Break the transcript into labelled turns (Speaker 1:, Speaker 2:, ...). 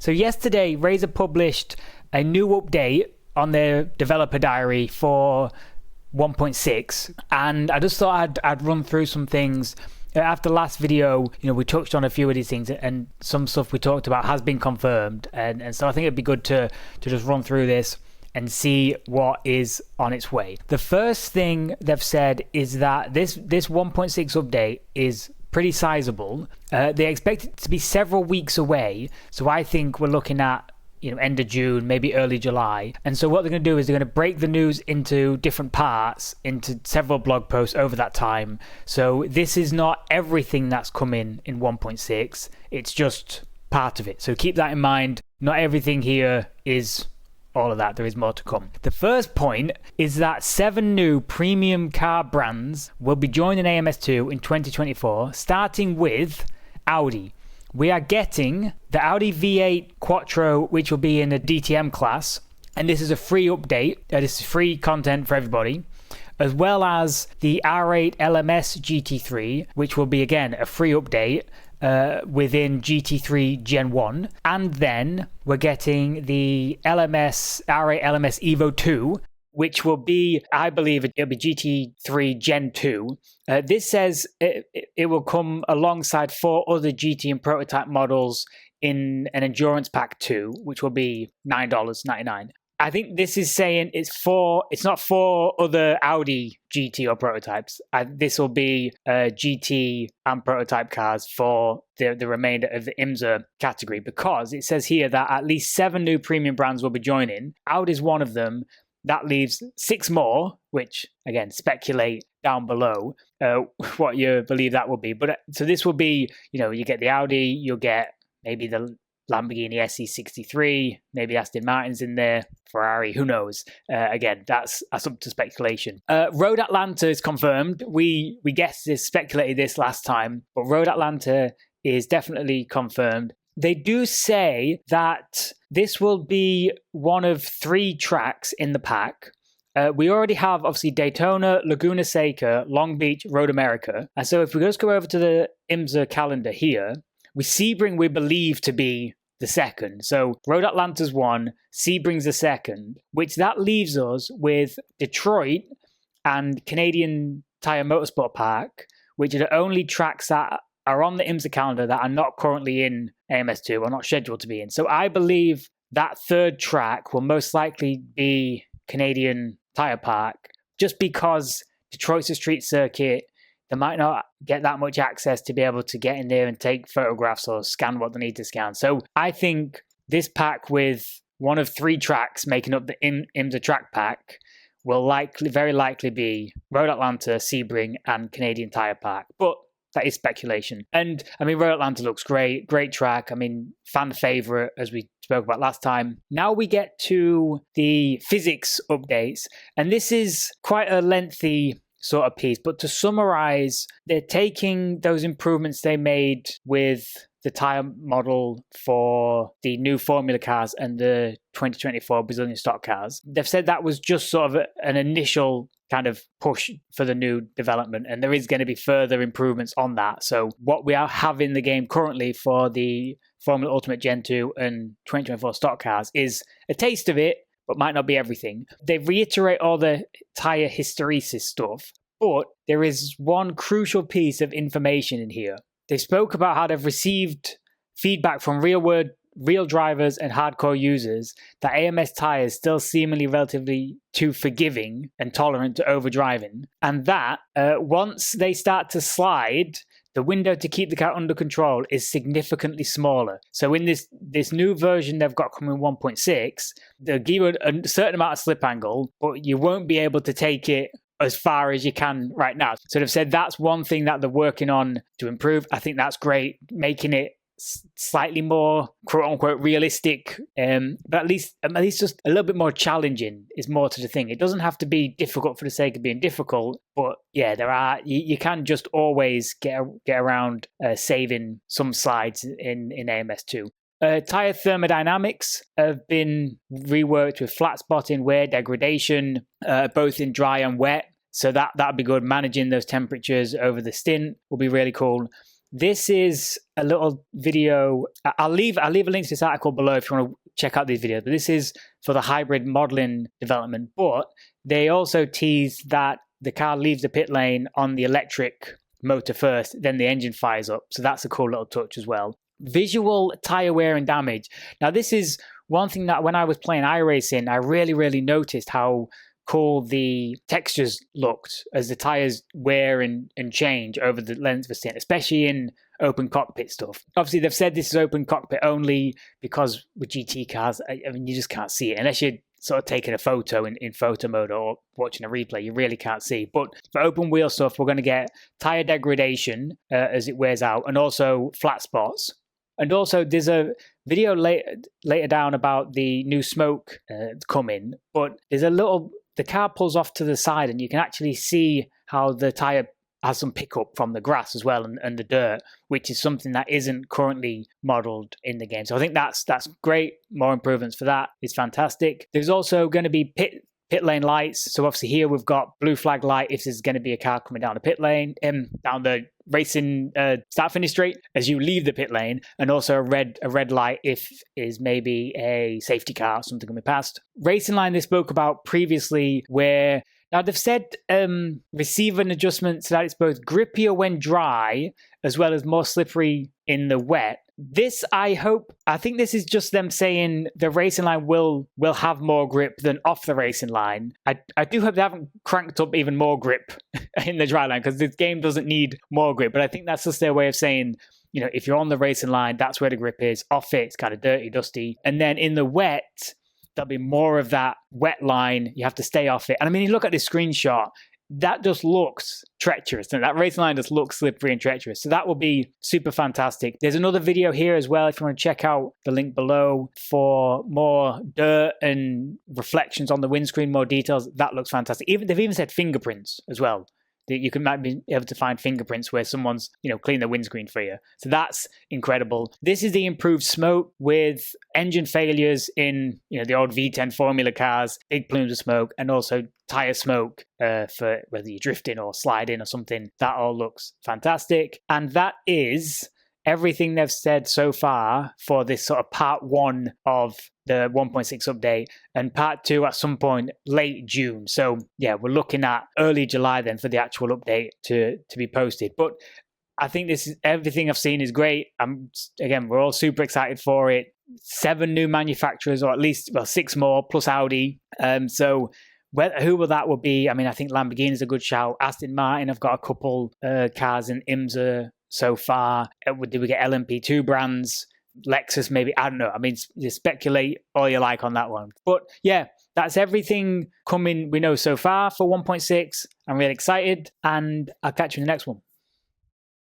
Speaker 1: So yesterday, Razer published a new update on their developer diary for 1.6, and I just thought I'd run through some things. After last video, we touched on a few of these things, and some stuff we talked about has been confirmed, and so I think it'd be good to just run through this and see what is on its way. The first thing they've said is that this 1.6 update is pretty sizable. They expect it to be several weeks away, so I think we're looking at end of June, maybe early July. And so what they're going to do is they're going to break the news into different parts, into several blog posts over that time. So this is not everything that's coming in 1.6, it's just part of it. So keep that in mind. Not everything here is all of that. There is more to come. The first point is that 7 new premium car brands will be joining AMS2 in 2024, starting with Audi. We are getting the Audi V8 Quattro, which will be in a DTM class, and this is a free update. This is free content for everybody, as well as the R8 LMS GT3, which will be, again, a free update within GT3 Gen 1. And then we're getting the R8 LMS Evo 2, which will be, I believe, it'll be GT3 Gen 2. This says it will come alongside 4 other GT and prototype models in an Endurance Pack 2, which will be $9.99. I think this is saying it's not 4 other Audi GT or prototypes. This will be GT and prototype cars for the remainder of the IMSA category, because it says here that at least 7 new premium brands will be joining. Audi's one of them. That leaves 6 more, which, again, speculate down below what you believe that will be. But so this will be, you get the Audi, you'll get maybe the Lamborghini SC63, maybe Aston Martin's in there, Ferrari, who knows? Again, that's up to speculation. Road Atlanta is confirmed. We guessed this, speculated this last time, but Road Atlanta is definitely confirmed. They do say that this will be one of 3 tracks in the pack. We already have, obviously, Daytona, Laguna Seca, Long Beach, Road America. And so if we just go over to the IMSA calendar here, Sebring we believe to be the second. So Road Atlanta's 1, Sebring's the second, which that leaves us with Detroit and Canadian Tire Motorsport Park, which are the only tracks that are on the IMSA calendar that are not currently in AMS2 or not scheduled to be in. So I believe that third track will most likely be Canadian Tire Park, just because Detroit's a street circuit. They might not get that much access to be able to get in there and take photographs or scan what they need to scan. So I think this pack, with one of 3 tracks making up the IMSA track pack, will very likely be Road Atlanta, Sebring, and Canadian Tire Park. But that is speculation. And I mean, Road Atlanta looks great track. I mean, fan favorite, as we spoke about last time. Now we get to the physics updates, and this is quite a lengthy sort of piece, but to summarize, they're taking those improvements they made with the tire model for the new Formula cars and the 2024 Brazilian stock cars. They've said that was just sort of an initial kind of push for the new development, and there is going to be further improvements on that. So what we have in the game currently for the Formula Ultimate Gen 2 and 2024 stock cars is a taste of it, but might not be everything. They reiterate all the tire hysteresis stuff, but there is one crucial piece of information in here. They spoke about how they've received feedback from real drivers and hardcore users that AMS tires still seemingly relatively too forgiving and tolerant to overdriving, and that once they start to slide, the window to keep the car under control is significantly smaller. So in this new version they've got coming 1.6, they'll give you a certain amount of slip angle, but you won't be able to take it as far as you can right now. So they've said that's one thing that they're working on to improve. I think that's great, making it slightly more quote-unquote realistic, but at least just a little bit more challenging is more to the thing. It doesn't have to be difficult for the sake of being difficult, but yeah, you can just always get around saving some slides in AMS2. Tire thermodynamics have been reworked with flat spotting, wear degradation, both in dry and wet. So that'd be good. Managing those temperatures over the stint will be really cool. this is a little video. I'll leave a link to this article below if you want to check out these videos. But this is for the hybrid modeling development. But they also tease that the car leaves the pit lane on the electric motor first, then the engine fires up. So that's a cool little touch as well. Visual tire wear and damage. Now, this is one thing that when I was playing iRacing, I really noticed how cool the textures looked as the tires wear and change over the length of a stint, especially in open cockpit stuff. Obviously, they've said this is open cockpit only because with GT cars, I mean, you just can't see it unless you're sort of taking a photo in photo mode or watching a replay. You really can't see. But for open wheel stuff, we're going to get tire degradation as it wears out, and also flat spots. And also, there's a video later down about the new smoke coming, but there's a little. The car pulls off to the side, and you can actually see how the tire has some pickup from the grass as well and the dirt, which is something that isn't currently modeled in the game. So I think that's great. More improvements for that is fantastic. There's also going to be pit lane lights. So obviously here we've got blue flag light if there's going to be a car coming down the pit lane, down the racing start finish straight as you leave the pit lane, and also a red light if is maybe a safety car, something coming past. Racing line they spoke about previously, where now they've said receiver adjustments so that it's both grippier when dry as well as more slippery in the wet. This, I think this is just them saying the racing line will have more grip than off the racing line. I do hope they haven't cranked up even more grip in the dry line, because this game doesn't need more grip. But I think that's just their way of saying, you know, if you're on the racing line, that's where the grip is. Off it, it's kind of dirty, dusty. And then in the wet, there'll be more of that wet line. You have to stay off it. And I mean, you look at this screenshot, that just looks treacherous. And that racing line just looks slippery and treacherous. So that will be super fantastic. There's another video here as well if you want to check out the link below for more dirt and reflections on the windscreen, more details. That looks fantastic. They've even said fingerprints as well. You might be able to find fingerprints where someone's, you know, cleaned the windscreen for you. So that's incredible. This is the improved smoke with engine failures in, you know, the old V10 Formula cars, big plumes of smoke, and also tire smoke for whether you're drifting or sliding or something. That all looks fantastic. And that is everything they've said so far for this sort of part 1 of the 1.6 update, and part 2 at some point late June. So yeah, we're looking at early July then for the actual update to be posted. But I think this is everything I've seen is great. We're all super excited for it. 7 new manufacturers, or at least 6 more plus Audi. So who will that be? I mean, I think Lamborghini's a good shout. Aston Martin have got a couple cars in IMSA so far. Did we get LMP2 brands? Lexus maybe? I don't know. I mean, you speculate all you like on that one. But yeah, that's everything coming we know so far for 1.6. I'm really excited, and I'll catch you in the next one.